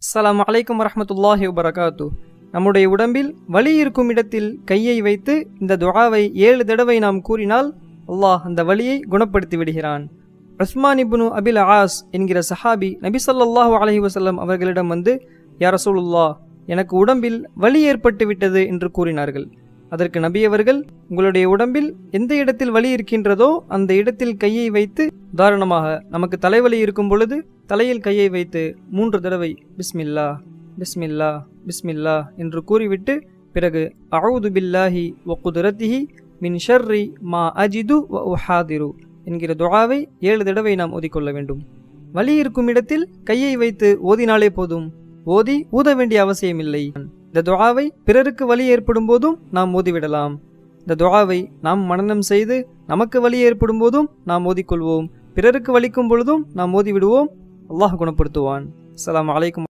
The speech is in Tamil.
அஸ்ஸலாமு அலைக்கும் வரஹ்மத்துல்லாஹி வபரகாத்து. நம்முடைய உடம்பில் வலி இருக்கும் இடத்தில் கையை வைத்து இந்த துஆவை 7 தடவை நாம் கூறினால் அல்லாஹ் அந்த வலியை குணப்படுத்தி விடுகிறான். உஸ்மான் இப்னு அபில் ஆஸ் என்கிற சஹாபி நபி ஸல்லல்லாஹு அலைஹி வஸல்லம் அவர்களிடம் வந்து, யா ரசூலுல்லாஹ், எனக்கு உடம்பில் வலி ஏற்பட்டு விட்டது என்று கூறினார்கள். அதற்கு நபி அவர்கள், உங்களுடைய உடம்பில் எந்த இடத்தில் வலி இருக்கின்றதோ அந்த இடத்தில் கையை வைத்து, உதாரணமாக நமக்கு தலைவலி இருக்கும் பொழுது தலையில் கையை வைத்து 3 தடவை பிஸ்மில்லா பிஸ்மில்லா பிஸ்மில்லா என்று கூறிவிட்டு பிறகு அஊது பில்லாஹி வ குதுரத்திஹி மின் ஷர்ரி மா அஜிது வ உஹாதிரு என்கிற துஆவை 7 தடவை நாம் ஓதிக்கொள்ள வேண்டும். வலி இருக்கும் இடத்தில் கையை வைத்து ஓதினாலே போதும், ஊத வேண்டிய அவசியமில்லை. இந்த துஆவை பிறருக்கு வலி ஏற்படும் போதும் நாம் ஓதிவிடலாம். இந்த துஆவை நாம் மனனம் செய்து நமக்கு வலி ஏற்படும் போதும் நாம் ஓதிக்கொள்வோம், பிறருக்கு வலிக்கும் பொழுதும் நாம் ஓதிவிடுவோம். அல்லாஹ் குணப்படுத்துவான். அஸ்ஸலாமு அலைக்கும்.